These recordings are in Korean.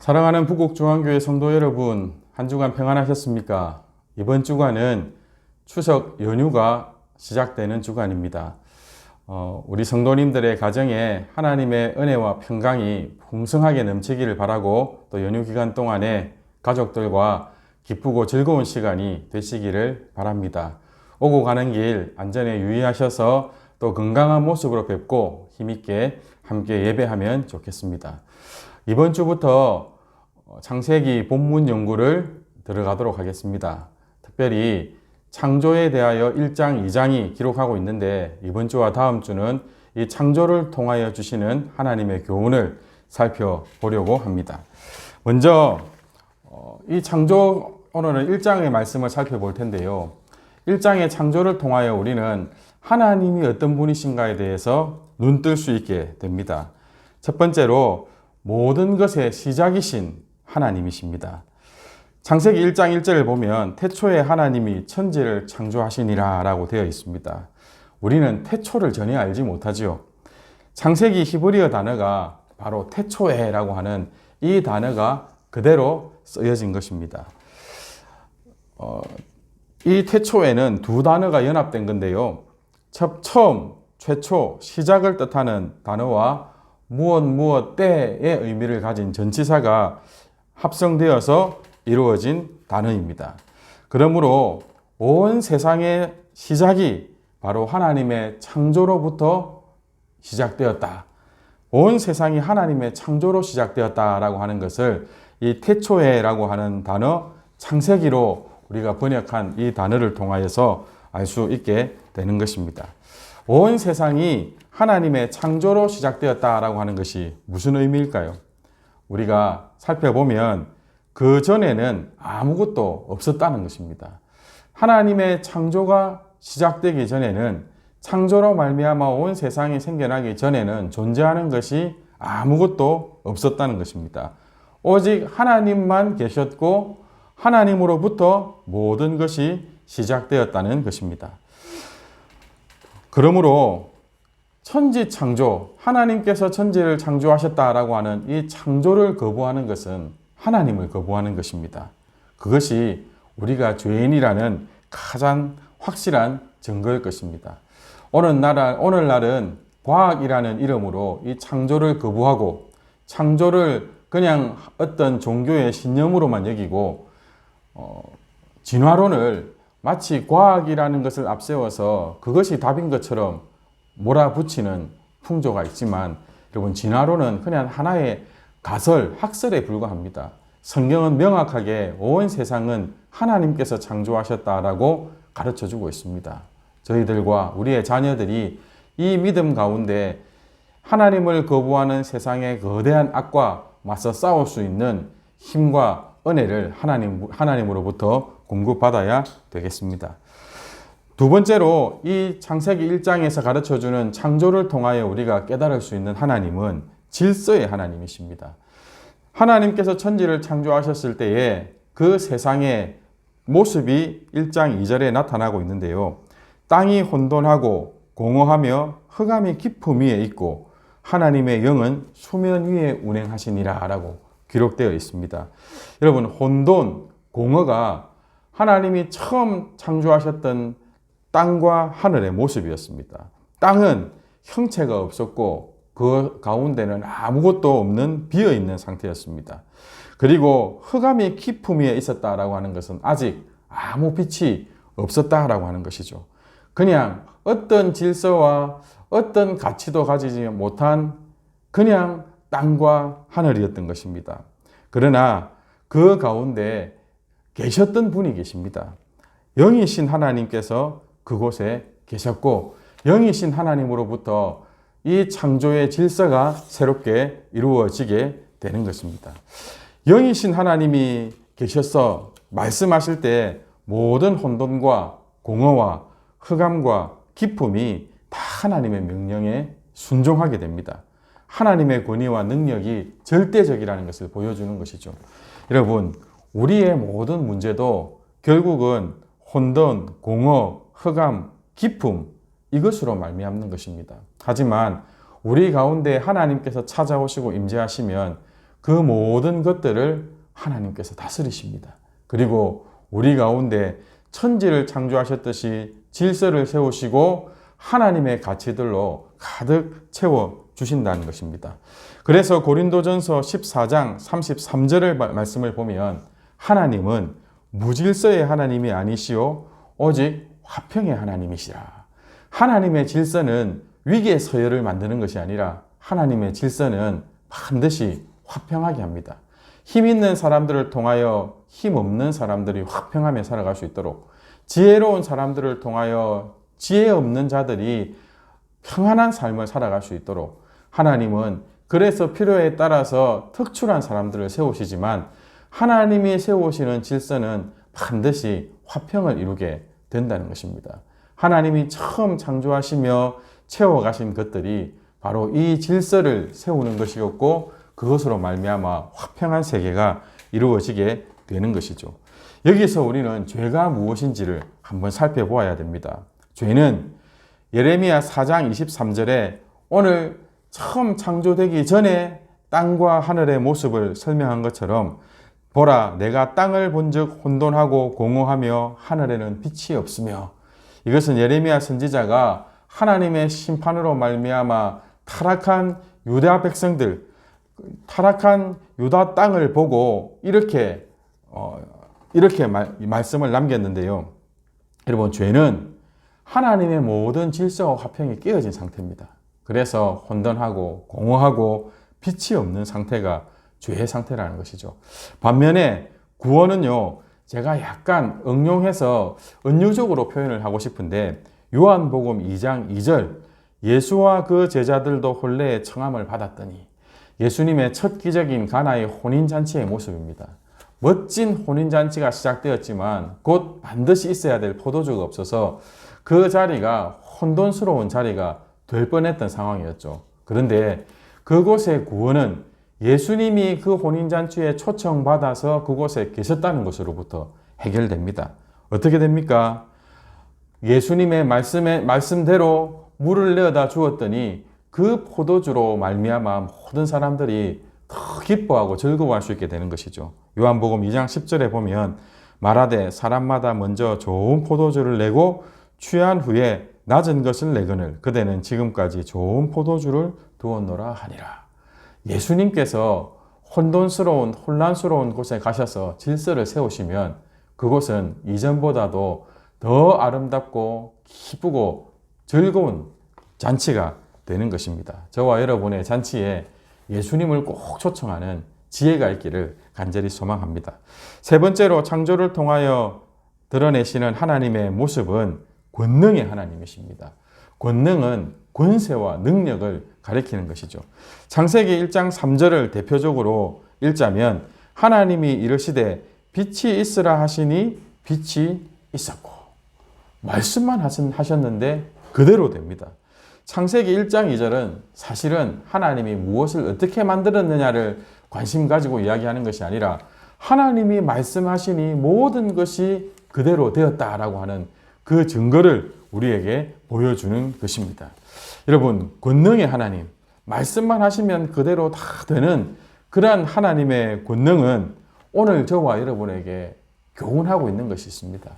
사랑하는 부곡중앙교회 성도 여러분, 한 주간 평안하셨습니까? 이번 주간은 추석 연휴가 시작되는 주간입니다. 우리 성도님들의 가정에 하나님의 은혜와 평강이 풍성하게 넘치기를 바라고, 또 연휴 기간 동안에 가족들과 기쁘고 즐거운 시간이 되시기를 바랍니다. 오고 가는 길 안전에 유의하셔서 또 건강한 모습으로 뵙고 힘있게 함께 예배하면 좋겠습니다. 이번 주부터 창세기 본문 연구를 들어가도록 하겠습니다. 특별히 창조에 대하여 1장, 2장이 기록하고 있는데, 이번 주와 다음 주는 이 창조를 통하여 주시는 하나님의 교훈을 살펴보려고 합니다. 먼저 이 창조, 오늘은 1장의 말씀을 살펴볼 텐데요. 1장의 창조를 통하여 우리는 하나님이 어떤 분이신가에 대해서 눈뜰 수 있게 됩니다. 첫 번째로 모든 것의 시작이신 하나님이십니다. 창세기 1장 1절을 보면 태초에 하나님이 천지를 창조하시니라 라고 되어 있습니다. 우리는 태초를 전혀 알지 못하지요. 창세기 히브리어 단어가 바로 태초에 라고 하는 이 단어가 그대로 쓰여진 것입니다. 이 태초에는 두 단어가 연합된 건데요. 처음, 최초, 시작을 뜻하는 단어와 무엇 때의 의미를 가진 전치사가 합성되어서 이루어진 단어입니다. 그러므로 온 세상의 시작이 바로 하나님의 창조로부터 시작되었다. 온 세상이 하나님의 창조로 시작되었다라고 하는 것을 이 태초에라고 하는 단어, 창세기로 우리가 번역한 이 단어를 통하여서 알 수 있게 되는 것입니다. 온 세상이 하나님의 창조로 시작되었다라고 하는 것이 무슨 의미일까요? 우리가 살펴보면 그 전에는 아무것도 없었다는 것입니다. 하나님의 창조가 시작되기 전에는, 창조로 말미암아 온 세상이 생겨나기 전에는 존재하는 것이 아무것도 없었다는 것입니다. 오직 하나님만 계셨고 하나님으로부터 모든 것이 시작되었다는 것입니다. 그러므로 천지 창조, 하나님께서 천지를 창조하셨다라고 하는 이 창조를 거부하는 것은 하나님을 거부하는 것입니다. 그것이 우리가 죄인이라는 가장 확실한 증거일 것입니다. 오늘날은 과학이라는 이름으로 이 창조를 거부하고 창조를 그냥 어떤 종교의 신념으로만 여기고 진화론을 마치 과학이라는 것을 앞세워서 그것이 답인 것처럼 몰아붙이는 풍조가 있지만, 여러분, 진화론은 그냥 하나의 가설, 학설에 불과합니다. 성경은 명확하게 온 세상은 하나님께서 창조하셨다라고 가르쳐주고 있습니다. 저희들과 우리의 자녀들이 이 믿음 가운데 하나님을 거부하는 세상의 거대한 악과 맞서 싸울 수 있는 힘과 은혜를 하나님으로부터 공급받아야 되겠습니다. 두 번째로 이 창세기 1장에서 가르쳐주는 창조를 통하여 우리가 깨달을 수 있는 하나님은 질서의 하나님이십니다. 하나님께서 천지를 창조하셨을 때에 그 세상의 모습이 1장 2절에 나타나고 있는데요. 땅이 혼돈하고 공허하며 흑암이 깊음 위에 있고 하나님의 영은 수면 위에 운행하시니라 라고 기록되어 있습니다. 여러분, 혼돈, 공허가 하나님이 처음 창조하셨던 땅과 하늘의 모습이었습니다. 땅은 형체가 없었고 그 가운데는 아무것도 없는 비어있는 상태였습니다. 그리고 흑암이 깊음 위에 있었다라고 하는 것은 아직 아무 빛이 없었다라고 하는 것이죠. 그냥 어떤 질서와 어떤 가치도 가지지 못한 그냥 땅과 하늘이었던 것입니다. 그러나 그 가운데 계셨던 분이 계십니다. 영이신 하나님께서 그곳에 계셨고, 영이신 하나님으로부터 이 창조의 질서가 새롭게 이루어지게 되는 것입니다. 영이신 하나님이 계셔서 말씀하실 때 모든 혼돈과 공허와 흑암과 기쁨이 다 하나님의 명령에 순종하게 됩니다. 하나님의 권위와 능력이 절대적이라는 것을 보여주는 것이죠. 여러분, 우리의 모든 문제도 결국은 혼돈, 공허, 흑암, 기쁨, 이것으로 말미암는 것입니다. 하지만 우리 가운데 하나님께서 찾아오시고 임재하시면 그 모든 것들을 하나님께서 다스리십니다. 그리고 우리 가운데 천지를 창조하셨듯이 질서를 세우시고 하나님의 가치들로 가득 채워 주신다는 것입니다. 그래서 고린도전서 14장 33절의 말씀을 보면 하나님은 무질서의 하나님이 아니시오 오직 화평의 하나님이시라. 하나님의 질서는 위계 서열을 만드는 것이 아니라 하나님의 질서는 반드시 화평하게 합니다. 힘 있는 사람들을 통하여 힘 없는 사람들이 화평하며 살아갈 수 있도록, 지혜로운 사람들을 통하여 지혜 없는 자들이 평안한 삶을 살아갈 수 있도록 하나님은 그래서 필요에 따라서 특출한 사람들을 세우시지만 하나님이 세우시는 질서는 반드시 화평을 이루게 된다는 것입니다. 하나님이 처음 창조하시며 채워가신 것들이 바로 이 질서를 세우는 것이었고 그것으로 말미암아 화평한 세계가 이루어지게 되는 것이죠. 여기서 우리는 죄가 무엇인지를 한번 살펴보아야 됩니다. 죄는 예레미야 4장 23절에 오늘 처음 창조되기 전에 땅과 하늘의 모습을 설명한 것처럼 보라 내가 땅을 본즉 혼돈하고 공허하며 하늘에는 빛이 없으며, 이것은 예레미야 선지자가 하나님의 심판으로 말미암아 타락한 유다 백성들, 타락한 유다 땅을 보고 이렇게 말씀을 남겼는데요. 여러분, 죄는 하나님의 모든 질서와 화평이 깨어진 상태입니다. 그래서 혼돈하고 공허하고 빛이 없는 상태가 죄의 상태라는 것이죠. 반면에 구원은요, 제가 약간 응용해서 은유적으로 표현을 하고 싶은데 요한복음 2장 2절 예수와 그 제자들도 혼례의 청함을 받았더니, 예수님의 첫 기적인 가나의 혼인잔치의 모습입니다. 멋진 혼인잔치가 시작되었지만 곧 반드시 있어야 될 포도주가 없어서 그 자리가 혼돈스러운 자리가 될 뻔했던 상황이었죠. 그런데 그곳의 구원은 예수님이 그 혼인잔치에 초청받아서 그곳에 계셨다는 것으로부터 해결됩니다. 어떻게 됩니까? 예수님의 말씀대로 물을 내어다 주었더니 그 포도주로 말미암아 모든 사람들이 더 기뻐하고 즐거워할 수 있게 되는 것이죠. 요한복음 2장 10절에 보면 말하되 사람마다 먼저 좋은 포도주를 내고 취한 후에 낮은 것을 내거늘 그대는 지금까지 좋은 포도주를 두었노라 하니라. 예수님께서 혼란스러운 곳에 가셔서 질서를 세우시면 그곳은 이전보다도 더 아름답고 기쁘고 즐거운 잔치가 되는 것입니다. 저와 여러분의 잔치에 예수님을 꼭 초청하는 지혜가 있기를 간절히 소망합니다. 세 번째로 창조를 통하여 드러내시는 하나님의 모습은 권능의 하나님이십니다. 권능은 권세와 능력을 가리키는 것이죠. 창세기 1장 3절을 대표적으로 읽자면 하나님이 이르시되 빛이 있으라 하시니 빛이 있었고, 말씀만 하셨는데 그대로 됩니다. 창세기 1장 2절은 사실은 하나님이 무엇을 어떻게 만들었느냐를 관심 가지고 이야기하는 것이 아니라 하나님이 말씀하시니 모든 것이 그대로 되었다라고 하는 그 증거를 우리에게 보여주는 것입니다. 여러분, 권능의 하나님, 말씀만 하시면 그대로 다 되는 그러한 하나님의 권능은 오늘 저와 여러분에게 교훈하고 있는 것이 있습니다.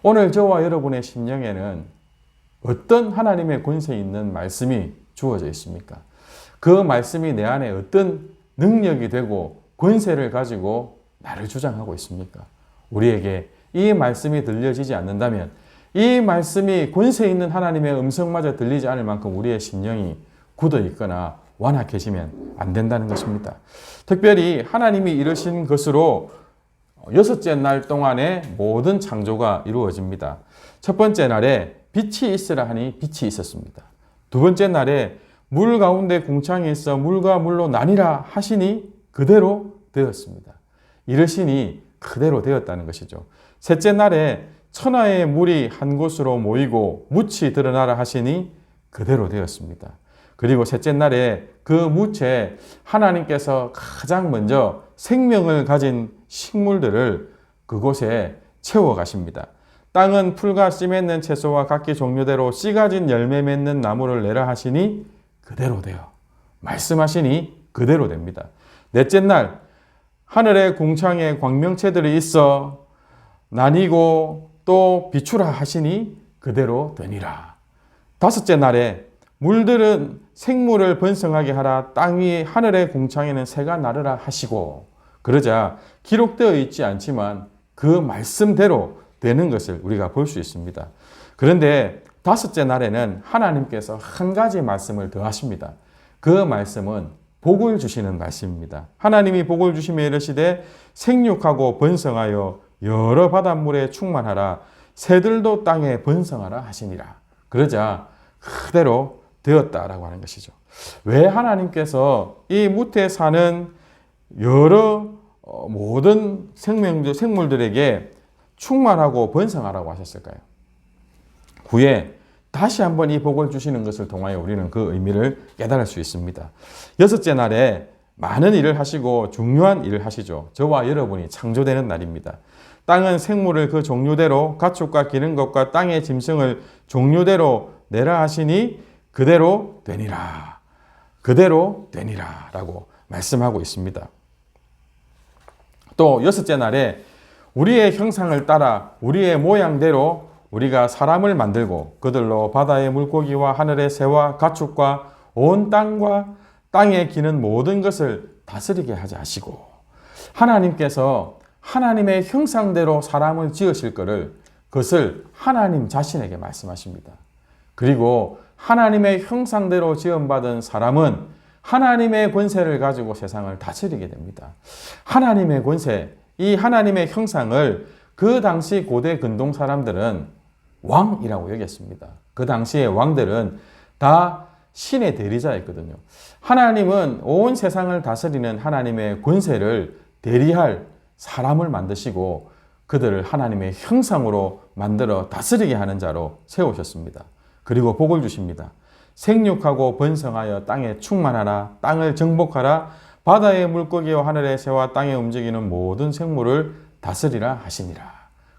오늘 저와 여러분의 심령에는 어떤 하나님의 권세 있는 말씀이 주어져 있습니까? 그 말씀이 내 안에 어떤 능력이 되고 권세를 가지고 나를 주장하고 있습니까? 우리에게 이 말씀이 들려지지 않는다면, 이 말씀이 권세 있는 하나님의 음성마저 들리지 않을 만큼 우리의 심령이 굳어 있거나 완악해지면 안 된다는 것입니다. 특별히 하나님이 이루신 것으로 여섯째 날 동안에 모든 창조가 이루어집니다. 첫 번째 날에 빛이 있으라 하니 빛이 있었습니다. 두 번째 날에 물 가운데 궁창이 있어 물과 물로 나뉘라 하시니 그대로 되었습니다. 이르시니 그대로 되었다는 것이죠. 셋째 날에 천하의 물이 한 곳으로 모이고 묻이 드러나라 하시니 그대로 되었습니다. 그리고 셋째 날에 그 묻에 하나님께서 가장 먼저 생명을 가진 식물들을 그곳에 채워 가십니다. 땅은 풀과 씨 맺는 채소와 각기 종류대로 씨 가진 열매 맺는 나무를 내라 하시니 그대로 되어, 말씀하시니 그대로 됩니다. 넷째 날 하늘의 궁창에 광명체들이 있어 나뉘고 또 비추라 하시니 그대로 되니라. 다섯째 날에 물들은 생물을 번성하게 하라. 땅 위 하늘의 궁창에는 새가 나르라 하시고, 그러자 기록되어 있지 않지만 그 말씀대로 되는 것을 우리가 볼 수 있습니다. 그런데 다섯째 날에는 하나님께서 한 가지 말씀을 더하십니다. 그 말씀은 복을 주시는 말씀입니다. 하나님이 복을 주시며 이르시되 생육하고 번성하여 여러 바닷물에 충만하라. 새들도 땅에 번성하라 하시니라. 그러자 그대로 되었다라고 하는 것이죠. 왜 하나님께서 이 무태 사는 여러 모든 생물들에게 충만하고 번성하라고 하셨을까요? 후에 다시 한번 이 복을 주시는 것을 통하여 우리는 그 의미를 깨달을 수 있습니다. 여섯째 날에 많은 일을 하시고 중요한 일을 하시죠. 저와 여러분이 창조되는 날입니다. 땅은 생물을 그 종류대로 가축과 기는 것과 땅의 짐승을 종류대로 내라 하시니 그대로 되니라. 그대로 되니라 라고 말씀하고 있습니다. 또 여섯째 날에 우리의 형상을 따라 우리의 모양대로 우리가 사람을 만들고 그들로 바다의 물고기와 하늘의 새와 가축과 온 땅과 땅에 기는 모든 것을 다스리게 하자 하시고, 하나님께서 하나님의 형상대로 사람을 지으실 그것을 하나님 자신에게 말씀하십니다. 그리고 하나님의 형상대로 지음받은 사람은 하나님의 권세를 가지고 세상을 다스리게 됩니다. 하나님의 권세, 이 하나님의 형상을 그 당시 고대 근동 사람들은 왕이라고 여겼습니다. 그 당시의 왕들은 다 신의 대리자였거든요. 하나님은 온 세상을 다스리는 하나님의 권세를 대리할 사람을 만드시고 그들을 하나님의 형상으로 만들어 다스리게 하는 자로 세우셨습니다. 그리고 복을 주십니다. 생육하고 번성하여 땅에 충만하라. 땅을 정복하라. 바다의 물고기와 하늘의 새와 땅에 움직이는 모든 생물을 다스리라 하시니라.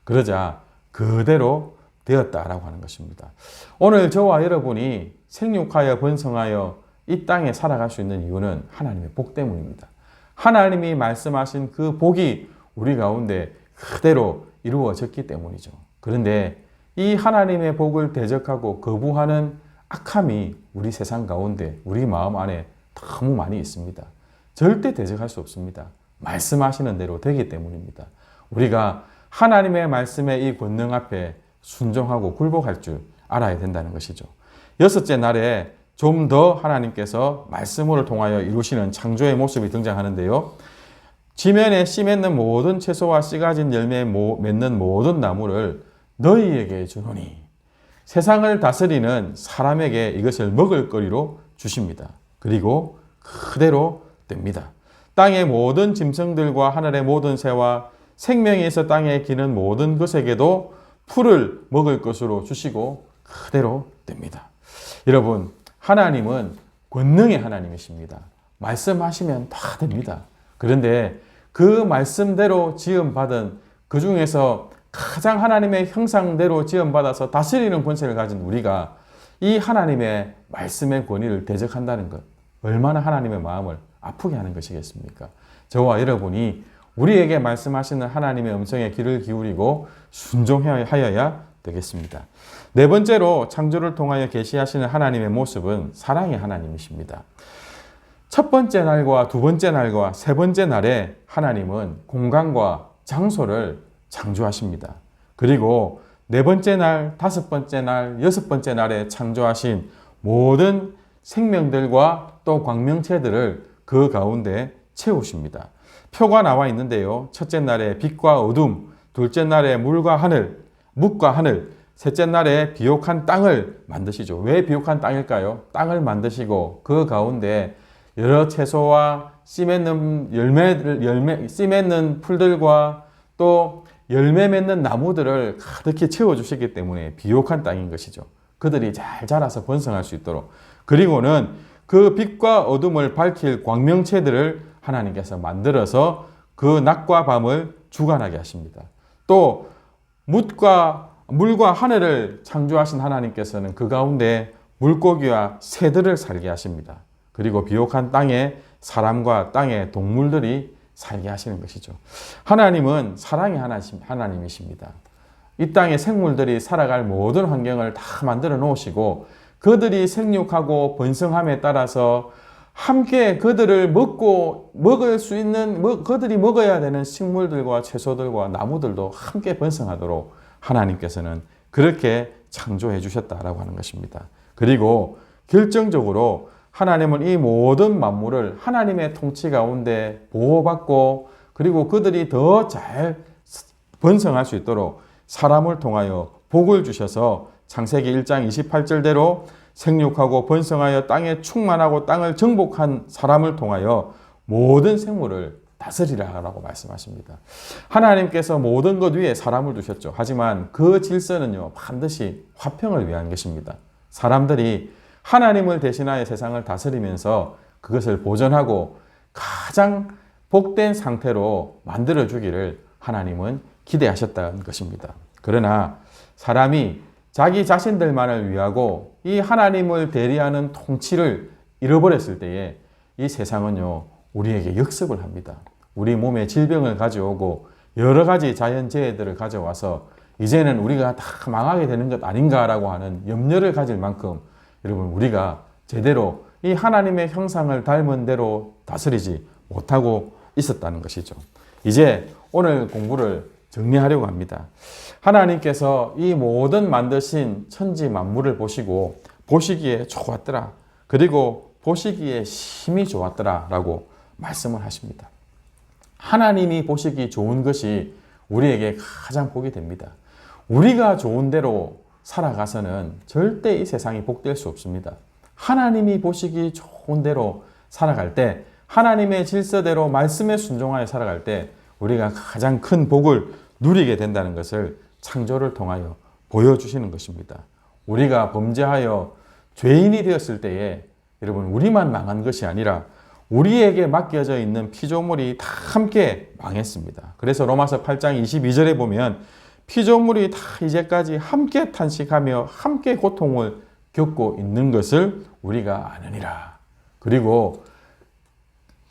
그러자 그대로 되었다라고 하는 것입니다. 오늘 저와 여러분이 생육하여 번성하여 이 땅에 살아갈 수 있는 이유는 하나님의 복 때문입니다. 하나님이 말씀하신 그 복이 우리 가운데 그대로 이루어졌기 때문이죠. 그런데 이 하나님의 복을 대적하고 거부하는 악함이 우리 세상 가운데 우리 마음 안에 너무 많이 있습니다. 절대 대적할 수 없습니다. 말씀하시는 대로 되기 때문입니다. 우리가 하나님의 말씀의 이 권능 앞에 순종하고 굴복할 줄 알아야 된다는 것이죠. 여섯째 날에 좀 더 하나님께서 말씀을 통하여 이루시는 창조의 모습이 등장하는데요. 지면에 씨 맺는 모든 채소와 씨 가진 열매 맺는 모든 나무를 너희에게 주노니 세상을 다스리는 사람에게 이것을 먹을 거리로 주십니다. 그리고 그대로 됩니다. 땅의 모든 짐승들과 하늘의 모든 새와 생명이 있어 땅에 기는 모든 것에게도 풀을 먹을 것으로 주시고 그대로 됩니다. 여러분, 하나님은 권능의 하나님이십니다. 말씀하시면 다 됩니다. 그런데 그 말씀대로 지음받은 그 중에서 가장 하나님의 형상대로 지음받아서 다스리는 권세를 가진 우리가 이 하나님의 말씀의 권위를 대적한다는 것, 얼마나 하나님의 마음을 아프게 하는 것이겠습니까? 저와 여러분이 우리에게 말씀하시는 하나님의 음성에 귀를 기울이고 순종하여야 되겠습니다. 네 번째로 창조를 통하여 계시하시는 하나님의 모습은 사랑의 하나님이십니다. 첫 번째 날과 두 번째 날과 세 번째 날에 하나님은 공간과 장소를 창조하십니다. 그리고 네 번째 날, 다섯 번째 날, 여섯 번째 날에 창조하신 모든 생명들과 또 광명체들을 그 가운데 채우십니다. 표가 나와 있는데요. 첫째 날에 빛과 어둠, 둘째 날에 물과 하늘, 묵과 하늘, 셋째 날에 비옥한 땅을 만드시죠. 왜 비옥한 땅일까요? 땅을 만드시고 그 가운데 여러 채소와 씨 맺는 씨 맺는 풀들과 또 열매 맺는 나무들을 가득히 채워주시기 때문에 비옥한 땅인 것이죠. 그들이 잘 자라서 번성할 수 있도록. 그리고는 그 빛과 어둠을 밝힐 광명체들을 하나님께서 만들어서 그 낮과 밤을 주관하게 하십니다. 또 물과 하늘을 창조하신 하나님께서는 그 가운데 물고기와 새들을 살게 하십니다. 그리고 비옥한 땅에 사람과 땅의 동물들이 살게 하시는 것이죠. 하나님은 사랑의 하나님이십니다. 이 땅의 생물들이 살아갈 모든 환경을 다 만들어 놓으시고 그들이 생육하고 번성함에 따라서 함께 그들을 먹을 수 있는, 그들이 먹어야 되는 식물들과 채소들과 나무들도 함께 번성하도록 하나님께서는 그렇게 창조해 주셨다라고 하는 것입니다. 그리고 결정적으로 하나님은 이 모든 만물을 하나님의 통치 가운데 보호받고 그리고 그들이 더 잘 번성할 수 있도록 사람을 통하여 복을 주셔서 창세기 1장 28절대로 생육하고 번성하여 땅에 충만하고 땅을 정복한 사람을 통하여 모든 생물을 다스리라라고 말씀하십니다. 하나님께서 모든 것 위에 사람을 두셨죠. 하지만 그 질서는요, 반드시 화평을 위한 것입니다. 사람들이 하나님을 대신하여 세상을 다스리면서 그것을 보존하고 가장 복된 상태로 만들어주기를 하나님은 기대하셨다는 것입니다. 그러나 사람이 자기 자신들만을 위하고 이 하나님을 대리하는 통치를 잃어버렸을 때에 이 세상은요, 우리에게 역습을 합니다. 우리 몸에 질병을 가져오고 여러 가지 자연재해들을 가져와서 이제는 우리가 다 망하게 되는 것 아닌가라고 하는 염려를 가질 만큼 여러분, 우리가 제대로 이 하나님의 형상을 닮은 대로 다스리지 못하고 있었다는 것이죠. 이제 오늘 공부를 정리하려고 합니다. 하나님께서 이 모든 만드신 천지 만물을 보시고 보시기에 좋았더라. 그리고 보시기에 심히 좋았더라 라고 말씀을 하십니다. 하나님이 보시기 좋은 것이 우리에게 가장 복이 됩니다. 우리가 좋은 대로 살아가서는 절대 이 세상이 복될 수 없습니다. 하나님이 보시기 좋은 대로 살아갈 때, 하나님의 질서대로 말씀에 순종하여 살아갈 때 우리가 가장 큰 복을 누리게 된다는 것을 창조를 통하여 보여주시는 것입니다. 우리가 범죄하여 죄인이 되었을 때에 여러분, 우리만 망한 것이 아니라 우리에게 맡겨져 있는 피조물이 다 함께 망했습니다. 그래서 로마서 8장 22절에 보면 피조물이 다 이제까지 함께 탄식하며 함께 고통을 겪고 있는 것을 우리가 아느니라. 그리고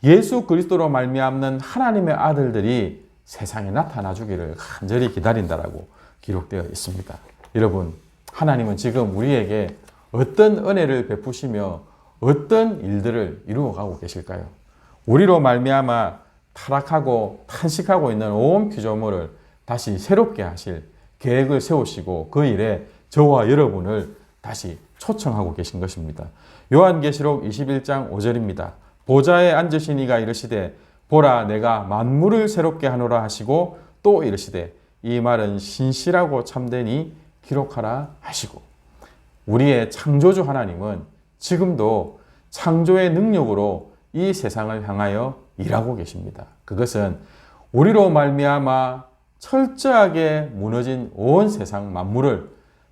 예수 그리스도로 말미암는 하나님의 아들들이 세상에 나타나 주기를 간절히 기다린다라고 기록되어 있습니다. 여러분, 하나님은 지금 우리에게 어떤 은혜를 베푸시며 어떤 일들을 이루어가고 계실까요? 우리로 말미암아 타락하고 탄식하고 있는 온 피조물을 다시 새롭게 하실 계획을 세우시고 그 일에 저와 여러분을 다시 초청하고 계신 것입니다. 요한계시록 21장 5절입니다. 보좌에 앉으신 이가 이르시되 보라 내가 만물을 새롭게 하노라 하시고 또 이르시되 이 말은 신실하고 참되니 기록하라 하시고, 우리의 창조주 하나님은 지금도 창조의 능력으로 이 세상을 향하여 일하고 계십니다. 그것은 우리로 말미암아 철저하게 무너진 온 세상 만물을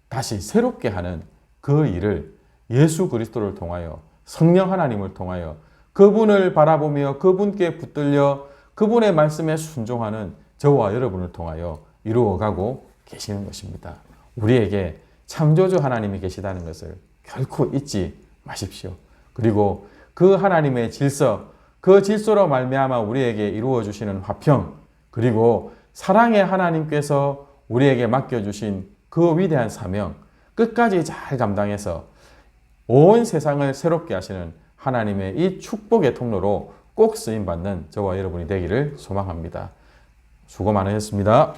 다시 새롭게 하는 그 일을 예수 그리스도를 통하여, 성령 하나님을 통하여 그분을 바라보며 그분께 붙들려 그분의 말씀에 순종하는 저와 여러분을 통하여 이루어가고 계시는 것입니다. 우리에게 창조주 하나님이 계시다는 것을 결코 잊지 마십시오. 그리고 그 하나님의 질서, 그 질서로 말미암아 우리에게 이루어 주시는 화평, 그리고 사랑의 하나님께서 우리에게 맡겨주신 그 위대한 사명 끝까지 잘 감당해서 온 세상을 새롭게 하시는 하나님의 이 축복의 통로로 꼭 쓰임받는 저와 여러분이 되기를 소망합니다. 수고 많으셨습니다.